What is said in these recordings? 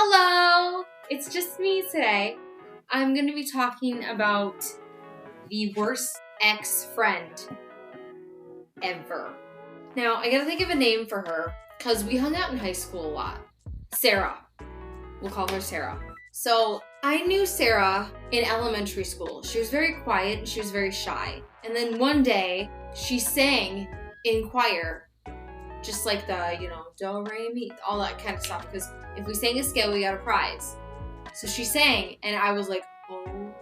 Hello! It's just me today. I'm going to be talking about the worst ex-friend ever. Now, I gotta think of a name for her because we hung out in high school a lot. Sarah. We'll call her Sarah. So, I knew Sarah in elementary school. She was very quiet and she was very shy. And then one day, she sang in choir. Just like the, do, re, mi, all that kind of stuff. Because if we sang a scale, we got a prize. So she sang, and I was like, oh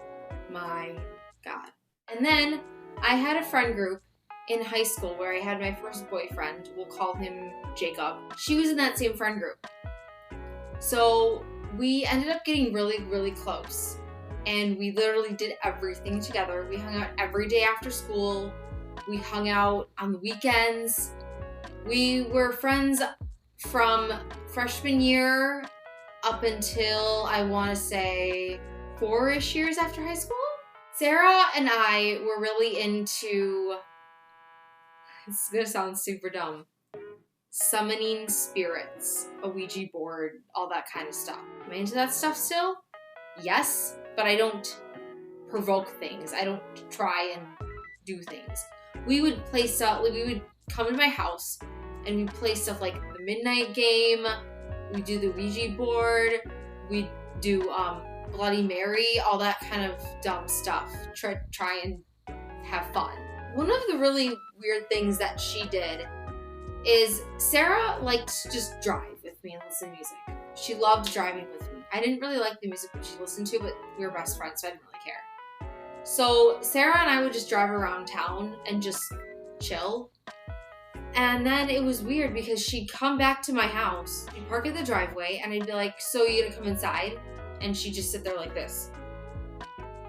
my God. And then I had a friend group in high school where I had my first boyfriend. We'll call him Jacob. She was in that same friend group. So we ended up getting really, really close. And we literally did everything together. We hung out every day after school. We hung out on the weekends. We were friends from freshman year up until, I want to say, 4-ish years after high school. Sarah and I were really into, it's going to sound super dumb, summoning spirits, a Ouija board, all that kind of stuff. Am I into that stuff still? Yes, but I don't provoke things. I don't try and do things. We would play stuff, we would come to my house and we'd play stuff like the Midnight Game, we'd do the Ouija board, we'd do Bloody Mary, all that kind of dumb stuff. Try and have fun. One of the really weird things that she did is Sarah liked to just drive with me and listen to music. She loved driving with me. I didn't really like the music that she listened to, but we were best friends, so I didn't really care. So Sarah and I would just drive around town and just chill. And then it was weird because she'd come back to my house, she'd park in the driveway, and I'd be like, so you gonna come inside? And she'd just sit there like this.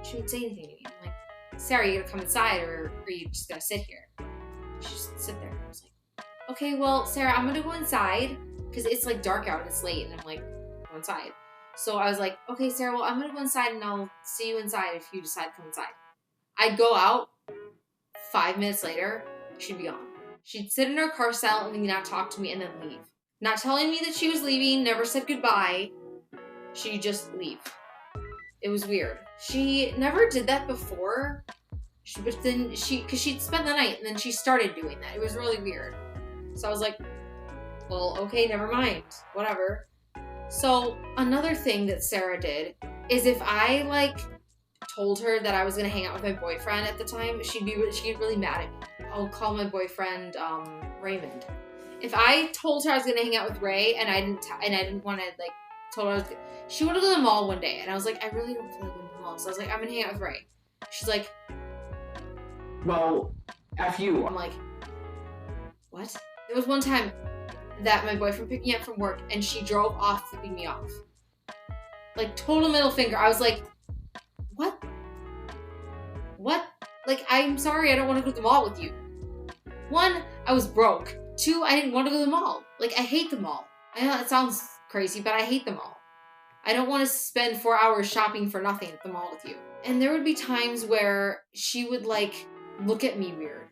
She wouldn't say anything to me. I'm like, Sarah, you gonna come inside or are you just gonna sit here? She'd just sit there. I was like, okay, well, Sarah, I'm gonna go inside because it's like dark out and it's late. And I'm like, go inside. So I was like, okay, Sarah, well, I'm gonna go inside and I'll see you inside if you decide to come inside. I'd go out, 5 minutes later, she'd be gone. She'd sit in her car silently, not talk to me, and then leave. Not telling me that she was leaving, never said goodbye. She'd just leave. It was weird. She never did that before, but then because she'd spend the night, and then she started doing that. It was really weird. So I was like, well, okay, never mind. Whatever. So another thing that Sarah did is if I, told her that I was going to hang out with my boyfriend at the time, she'd get really mad at me. I'll call my boyfriend Raymond. If I told her I was gonna hang out with Ray and I didn't want to told her she wanted to go to the mall one day and I was like, I really don't feel like going to the mall. So I was like, I'm gonna hang out with Ray. She's like, well, F you. I'm like, what? There was one time that my boyfriend picked me up from work and she drove off flipping me off. Total middle finger. I was like, what? What? I'm sorry, I don't want to go to the mall with you. 1, I was broke. 2, I didn't want to go to the mall. I hate the mall. I know that sounds crazy, but I hate the mall. I don't want to spend 4 hours shopping for nothing at the mall with you. And there would be times where she would, look at me weird.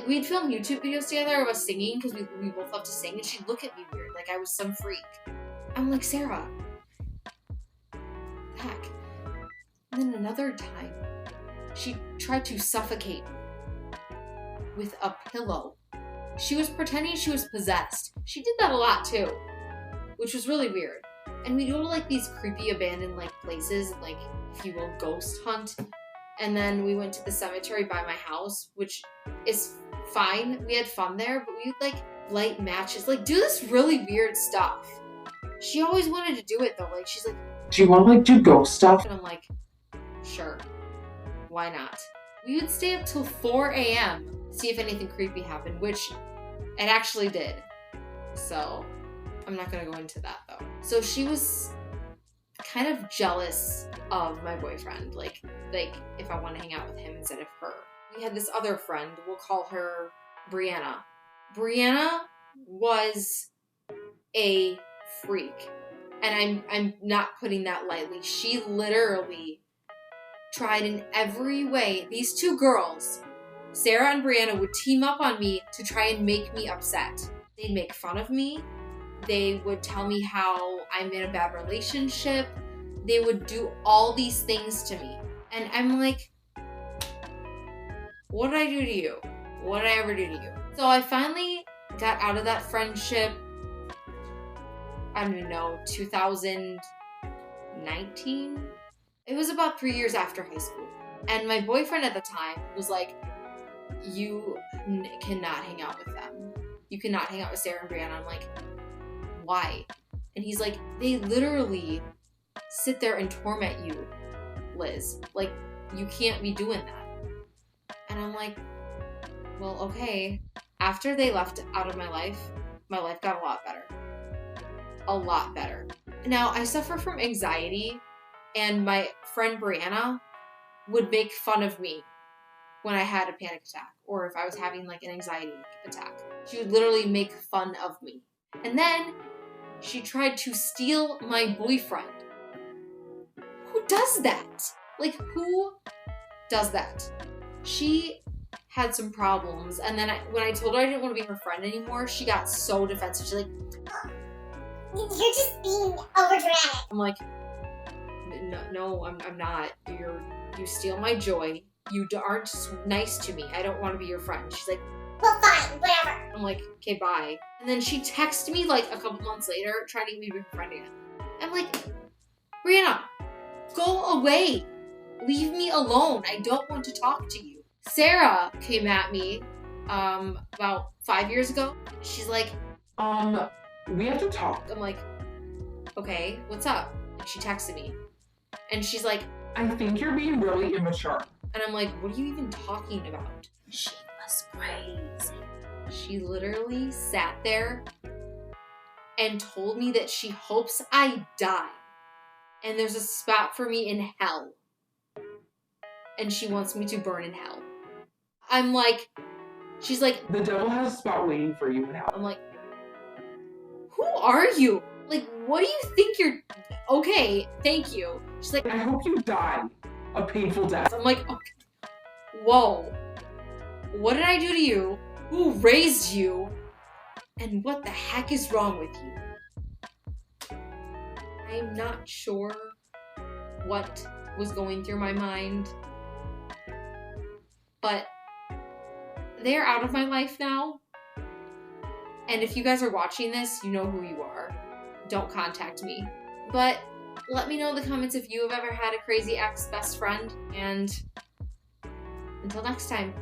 We'd film YouTube videos together of us singing, because we both love to sing, and she'd look at me weird, like I was some freak. I'm like, Sarah. Heck. And then another time, she tried to suffocate me with a pillow. She was pretending she was possessed. She did that a lot too, which was really weird. And we'd go to these creepy abandoned places, if you will, ghost hunt. And then we went to the cemetery by my house, which is fine. We had fun there, but we would light matches, do this really weird stuff. She always wanted to do it though. She's like, do you want to do ghost stuff? And I'm like, sure. Why not? We would stay up till 4 a.m. see if anything creepy happened, which it actually did. So I'm not going to go into that though. So she was kind of jealous of my boyfriend, if I want to hang out with him instead of her. We had this other friend, we'll call her Brianna. Brianna was a freak. And I'm not putting that lightly. She literally tried in every way. These two girls, Sarah and Brianna, would team up on me to try and make me upset. They'd make fun of me. They would tell me how I'm in a bad relationship. They would do all these things to me. And I'm like, what did I do to you? What did I ever do to you? So I finally got out of that friendship, I don't even know, 2019? It was about 3 years after high school. And my boyfriend at the time was like, you cannot hang out with them. You cannot hang out with Sarah and Brianna. I'm like, why? And he's like, they literally sit there and torment you, Liz. Like, you can't be doing that. And I'm like, well, okay. After they left out of my life got a lot better. A lot better. Now, I suffer from anxiety, and my friend Brianna would make fun of me when I had a panic attack, or if I was having like an anxiety attack. She would literally make fun of me. And then she tried to steal my boyfriend. Who does that? Like, who does that? She had some problems, and then when I told her I didn't want to be her friend anymore, she got so defensive. She's like, you're just being overdramatic. I'm like, no, I'm not. You steal my joy. You aren't nice to me. I don't want to be your friend. She's like, well, fine, whatever. I'm like, okay, bye. And then she texted me like a couple months later, trying to get me to be her friend again. I'm like, Brianna, go away. Leave me alone. I don't want to talk to you. Sarah came at me about 5 years ago. She's like, we have to talk. I'm like, okay, what's up? And she texted me. And she's like, I think you're being really immature. and I'm like, what are you even talking about? She was crazy. She literally sat there and told me that she hopes I die. And there's a spot for me in hell. And she wants me to burn in hell. I'm like, she's like, The devil has a spot waiting for you in hell. I'm like, who are you? Like, what do you think you're... Okay, thank you. She's like, I hope you die a painful death. I'm like, okay. Whoa. What did I do to you? Who raised you? And what the heck is wrong with you? I'm not sure what was going through my mind. But they're out of my life now. And if you guys are watching this, you know who you are. Don't contact me. But let me know in the comments if you have ever had a crazy ex-best friend. And until next time.